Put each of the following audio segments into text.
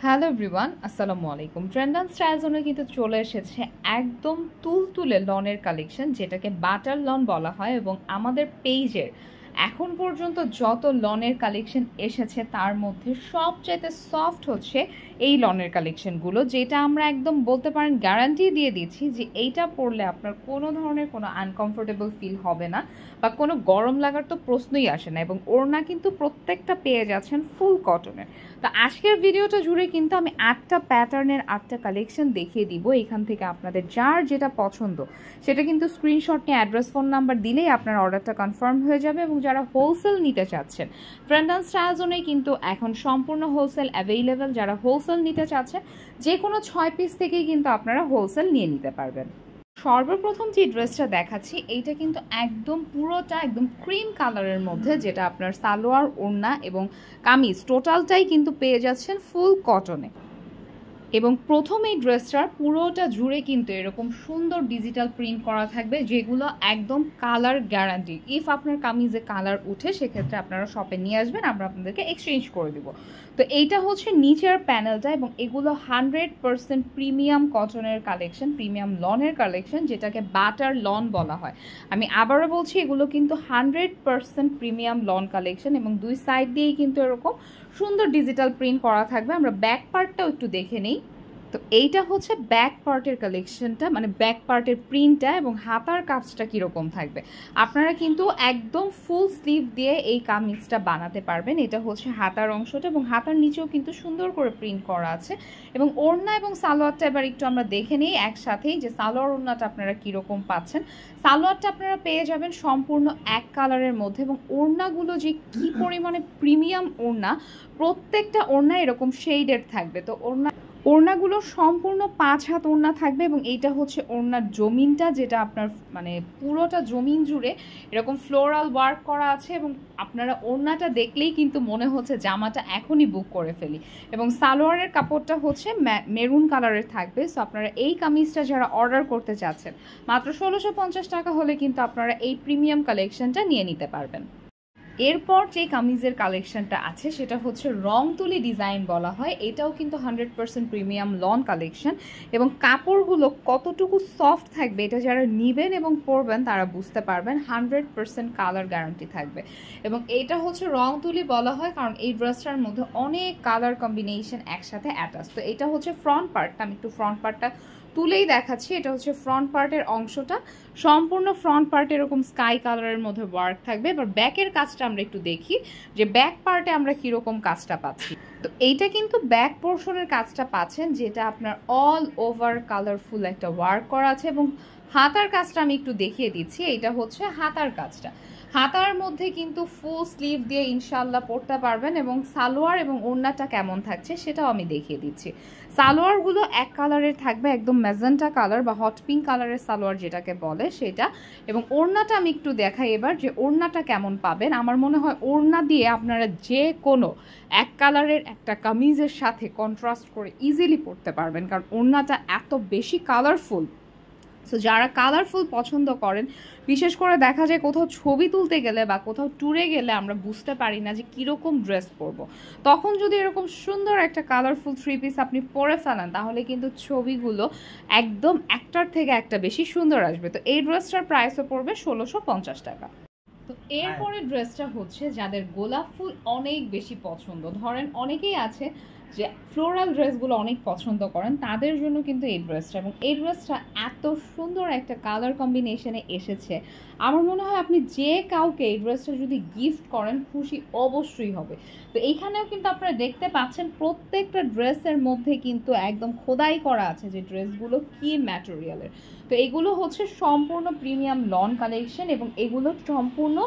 Hello everyone, আসসালামু আলাইকুম। Trend and style জোনে কিন্তু চলে এসেছে একদম তুলতুলে লনের কালেকশন, যেটাকে বাটার লন বলা হয়। এবং আমাদের পেজের এখন পর্যন্ত যত লনের কালেকশন এসেছে তার মধ্যে সবচাইতে সফট হচ্ছে এই লনের কালেকশনগুলো, যেটা আমরা একদম বলতে পারেন গ্যারান্টি দিয়ে দিচ্ছি যে এইটা পরলে আপনার কোনো ধরনের কোনো আনকমফোর্টেবল ফিল হবে না বা কোনো গরম লাগার তো প্রশ্নই আসে না। এবং ওড়না কিন্তু প্রত্যেকটা পেয়ে যাচ্ছেন ফুল কটনের। তো আজকের ভিডিওটা জুড়ে কিন্তু আমি 8টা প্যাটার্নের 8টা কালেকশন দেখিয়ে দিব। এখান থেকে আপনাদের যার যেটা পছন্দ সেটা কিন্তু স্ক্রিনশট নিয়ে অ্যাড্রেস ফোন নাম্বার দিলেই আপনার অর্ডারটা কনফার্ম হয়ে যাবে। এবং যারা হোলসেল নিতে চাচ্ছেন, ট্রেন্ড অ্যান্ড স্টাইল জোনে কিন্তু এখন সম্পূর্ণ হোলসেল অ্যাভেইলেবল। যারা হোলসেল নিতে চাচ্ছেন, যে কোনো 6 পিস থেকেই কিন্তু আপনারা হোলসেল নিয়ে নিতে পারবেন। সর্বপ্রথম যে ড্রেসটা দেখাচ্ছি এইটা কিন্তু একদম পুরোটা একদম ক্রিম কালারের মধ্যে, যেটা আপনার সালোয়ার, ওড়না এবং কামিজ টোটালটাই কিন্তু পেয়ে যাচ্ছেন ফুল কটনে। এবং প্রথম এই ড্রেসটার পুরোটা জুড়ে কিন্তু এরকম সুন্দর ডিজিটাল প্রিন্ট করা থাকবে, যেগুলো একদম কালার গ্যারান্টি। ইফ আপনার কামিজে কালার উঠে সেক্ষেত্রে আপনারা শপে নিয়ে আসবেন, আমরা আপনাদেরকে এক্সচেঞ্জ করে দিব। তো এইটা হচ্ছে নিচের প্যানেলটা, এবং এগুলো 100% প্রিমিয়াম কটনের কালেকশন, প্রিমিয়াম লনের কালেকশন, যেটাকে বাটার লন বলা হয়। আমি আবারও বলছি, এগুলো কিন্তু 100% প্রিমিয়াম লন কালেকশন। এবং দুই সাইড দিয়েই কিন্তু এরকম সুন্দর ডিজিটাল প্রিন্ট করা থাকবে। আমরা ব্যাক পার্টটাও একটু দেখে নিই। তো এইটা হচ্ছে ব্যাক পার্টের কালেকশনটা, মানে ব্যাক পার্টের প্রিন্টটা। এবং হাতার কাজটা কীরকম থাকবে, আপনারা কিন্তু একদম ফুল স্লিভ দিয়ে এই কামিজটা বানাতে পারবেন। এটা হচ্ছে হাতার অংশটা, এবং হাতার নিচেও কিন্তু সুন্দর করে প্রিন্ট করা আছে। এবং ওড়না এবং সালোয়ারটা এবার একটু আমরা দেখে নিই একসাথেই, যে সালোয়ার ওড়নাটা আপনারা কীরকম পাচ্ছেন। সালোয়ারটা আপনারা পেয়ে যাবেন সম্পূর্ণ এক কালারের মধ্যে, এবং ওড়নাগুলো যে কী পরিমাণে প্রিমিয়াম ওড়না, প্রত্যেকটা ওড়না এরকম শেডেড থাকবে। তো ওড়নাগুলো সম্পূর্ণ 5 হাত ওড়না থাকবে। এবং এইটা হচ্ছে ওড়নার জমিনটা, যেটা আপনার মানে পুরোটা জমিন জুড়ে এরকম ফ্লোরাল ওয়ার্ক করা আছে। এবং আপনারা ওড়নাটা দেখলেই কিন্তু মনে হচ্ছে জামাটা এখনই বুক করে ফেলি। এবং সালোয়ারের কাপড়টা হচ্ছে মেরুন কালারের থাকবে। সো আপনারা এই কামিজটা যারা অর্ডার করতে চাচ্ছেন, মাত্র 1650 টাকা হলে কিন্তু আপনারা এই প্রিমিয়াম কালেকশনটা নিয়ে নিতে পারবেন। এরপর যে কামিজের কালেকশনটা আছে সেটা হচ্ছে রং তুলি ডিজাইন বলা হয়। এটাও কিন্তু 100% প্রিমিয়াম লন কালেকশন। এবং কাপড়গুলো কতটুকু সফট থাকবে এটা যারা নেবেন এবং পরবেন তারা বুঝতে পারবেন। 100% কালার গ্যারান্টি থাকবে। এবং এটা হচ্ছে রং তুলি বলা হয় কারণ এই ড্রেসটার মধ্যে অনেক কালার কম্বিনেশন একসাথে অ্যাটাচ। তো এটা হচ্ছে ফ্রন্ট পার্টটা, আমি একটু ফ্রন্ট পার্টটা তুলেই দেখাচ্ছি। এটা হচ্ছে ফ্রন্ট পার্টের অংশটা, সম্পূর্ণ ফ্রন্ট পার্টে এরকম স্কাই কালারের মধ্যে ওয়ার্ক থাকবে। এবার ব্যাকের কাজটা আমরা একটু দেখি যে ব্যাক পার্টে আমরা কীরকম কাজটা পাচ্ছি। তো এইটা কিন্তু ব্যাক পোর্শনের কাজটা পাচ্ছেন, যেটা আপনার অল ওভার কালারফুল একটা ওয়ার্ক করা আছে। এবং হাতার কাজটা আমি একটু দেখিয়ে দিচ্ছি। এইটা হচ্ছে হাতার কাজটা, হাতার মধ্যে কিন্তু ফুল স্লিভ দিয়ে ইনশাল্লাহ পরতে পারবেন। এবং সালোয়ার এবং ওড়নাটা কেমন থাকছে সেটাও আমি দেখিয়ে দিচ্ছি। সালোয়ারগুলো এক কালারের থাকবে, একদম ম্যাজেন্টা কালার বা হট পিঙ্ক কালারের সালোয়ার যেটাকে বলে সেটা। এবং ওড়নাটা আমি একটু দেখাই এবার যে ওড়নাটা কেমন পাবেন। আমার মনে হয় ওড়না দিয়ে আপনারা যে কোনো এক কালারের একটা কামিজের সাথে কন্ট্রাস্ট করে ইজিলি পরতে পারবেন, কারণ ওড়নাটা এত বেশি কালারফুল। সো যারা কালারফুল পছন্দ করেন, বিশেষ করে দেখা যায় কোথাও ছবি তুলতে গেলে বা কোথাও ট্যুরে গেলে আমরা বুঝতে পারি না যে কীরকম ড্রেস পরবো, তখন যদি এরকম সুন্দর একটা কালারফুল 3 পিস আপনি পরে ফেলেন তাহলে কিন্তু ছবিগুলো একদম একটার থেকে একটা বেশি সুন্দর আসবে। তো এই ড্রেসটার প্রাইসও পড়বে 1650 টাকা। তো এরপরে ড্রেসটা হচ্ছে যাদের গোলাপ ফুল অনেক বেশি পছন্দ, ধরেন অনেকেই আছে যে ফ্লোরাল ড্রেসগুলো অনেক পছন্দ করেন, তাদের জন্য কিন্তু এই ড্রেসটা। এবং এই ড্রেসটা এত সুন্দর একটা কালার কম্বিনেশনে এসেছে, আমার মনে হয় আপনি যে কাউকে এই ড্রেসটা যদি গিফট করেন খুশি অবশ্যই হবে। তো এইখানেও কিন্তু আপনারা দেখতে পাচ্ছেন প্রত্যেকটা ড্রেসের মধ্যে কিন্তু একদম খোদাই করা আছে যে ড্রেসগুলো কী ম্যাটেরিয়ালের। তো এগুলো হচ্ছে সম্পূর্ণ প্রিমিয়াম লন কালেকশন, এবং এগুলো সম্পূর্ণ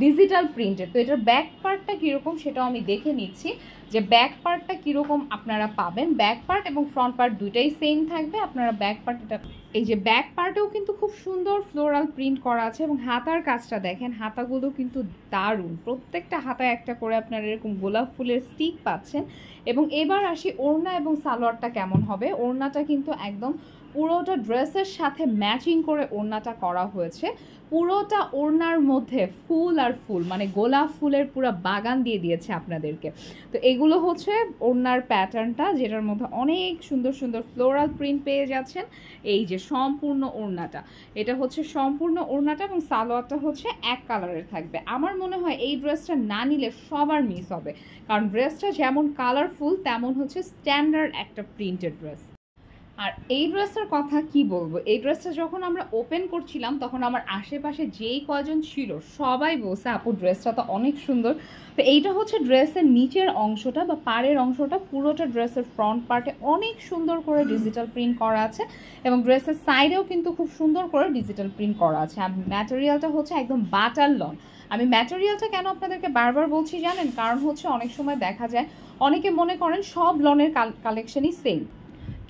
ডিজিটাল প্রিন্টেড। তো এটার ব্যাক পার্টটা কীরকম সেটাও আমি দেখে নিচ্ছি যে ব্যাক পার্টটা কীরকম আপনারা পাবেন। ব্যাক পার্ট এবং ফ্রন্ট পার্ট দুইটাই সেম থাকবে। আপনারা ব্যাক পার্ট, এটা এই যে ব্যাক পার্টেও কিন্তু খুব সুন্দর ফ্লোরাল প্রিন্ট করা আছে। এবং হাতার কাজটা দেখেন, হাতাগুলো কিন্তু দারুণ, প্রত্যেকটা হাতায় একটা করে আপনারা এরকম গোলাপ ফুলের স্টিক পাচ্ছেন। এবং এবার আসি ওড়না এবং সালোয়ারটা কেমন হবে। ওড়নাটা কিন্তু একদম পুরোটা ড্রেসের সাথে ম্যাচিং করে ওড়নাটা করা হয়েছে। পুরোটা ওড়নার মধ্যে ফুল আর ফুল, মানে গোলাপ ফুলের পুরো বাগান দিয়ে দিয়েছে আপনাদেরকে। তো এগুলো হচ্ছে ওড়নার প্যাটার্নটা, যেটার মধ্যে অনেক সুন্দর সুন্দর ফ্লোরাল প্রিন্ট পেয়ে যাচ্ছেন। এই যে সম্পূর্ণ ওড়নাটা, এটা হচ্ছে সম্পূর্ণ ওড়নাটা, এবং সালোয়ারটা হচ্ছে এক কালারের থাকবে। আমার মনে হয় এই ড্রেসটা না নিলে সবার মিস হবে, কারণ ড্রেসটা যেমন কালারফুল তেমন হচ্ছে স্ট্যান্ডার্ড একটা প্রিন্টেড ড্রেস। আর এই ড্রেসটার কথা কি বলবো, এই ড্রেসটা যখন আমরা ওপেন করছিলাম তখন আমার আশেপাশে যেই কয়জন ছিল সবাই বলছে আপু ড্রেসটা তো অনেক সুন্দর। তো এইটা হচ্ছে ড্রেসের নিচের অংশটা বা পাড়ের অংশটা, পুরোটা ড্রেসের ফ্রন্ট পার্টে অনেক সুন্দর করে ডিজিটাল প্রিন্ট করা আছে, এবং ড্রেসের সাইডেও কিন্তু খুব সুন্দর করে ডিজিটাল প্রিন্ট করা আছে। আর ম্যাটেরিয়ালটা হচ্ছে একদম বাটার লন। আমি ম্যাটেরিয়ালটা কেন আপনাদেরকে বারবার বলছি জানেন, কারণ হচ্ছে অনেক সময় দেখা যায় অনেকে মনে করেন সব লনের কালেকশনই সেম,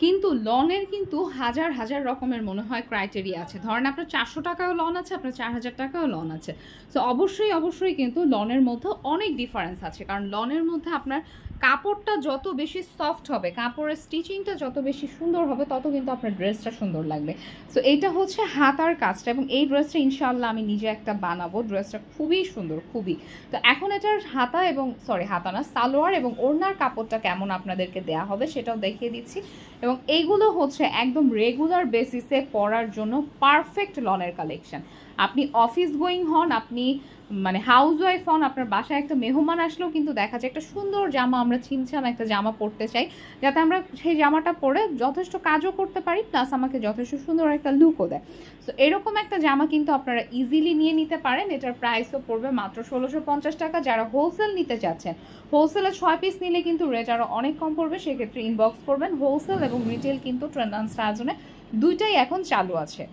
কিন্তু লনের কিন্তু হাজার হাজার রকমের মনে হয় ক্রাইটেরিয়া আছে। ধরেন আপনার 400 টাকাও লন আছে, আপনার 4000 টাকাও লন আছে। সো অবশ্যই কিন্তু লনের মধ্যে অনেক ডিফারেন্স আছে, কারণ লনের মধ্যে আপনার কাপড়টা যত বেশি সফট হবে, কাপড়ের স্টিচিংটা যত বেশি সুন্দর হবে, তত কিন্তু আপনার ড্রেসটা সুন্দর লাগবে। সো এইটা হচ্ছে হাতার কাজটা, এবং এই ড্রেসটা ইনশাআল্লাহ আমি নিজে একটা বানাবো। ড্রেসটা খুবই সুন্দর, খুবই। তো এখন এটার হাতা এবং হাতা না, সালোয়ার এবং ওড়নার কাপড়টা কেমন আপনাদেরকে দেয়া হবে সেটাও দেখিয়ে দিচ্ছি। এবং এইগুলো হচ্ছে একদম রেগুলার বেসিসে পরার জন্য পারফেক্ট লনের কালেকশন। আপনি অফিস গোয়িং হন, আপনি মানে হাউস ওয়াইফ হন, আপনার বাসায় একটা মেহমান আসলেও কিন্তু দেখা যায় একটা সুন্দর জামা, আমরা ছিমছাম একটা জামা পরতে চাই, যাতে আমরা সেই জামাটা পরে যথেষ্ট কাজও করতে পারি, প্লাস আমাকে যথেষ্ট সুন্দর একটা লুকও দেয়। সো এরকম একটা জামা কিন্তু আপনারা ইজিলি নিয়ে নিতে পারেন। এটার প্রাইসও পড়বে মাত্র 1650 টাকা। যারা হোলসেল নিতে চাচ্ছেন, হোলসেলে 6 পিস নিলে কিন্তু রেট আরও অনেক কম পড়বে, সেক্ষেত্রে ইনবক্স করবেন। হোলসেল এবং রিটেল কিন্তু ট্রেন্ডস স্টাইলস দুইটাই এখন চালু আছে।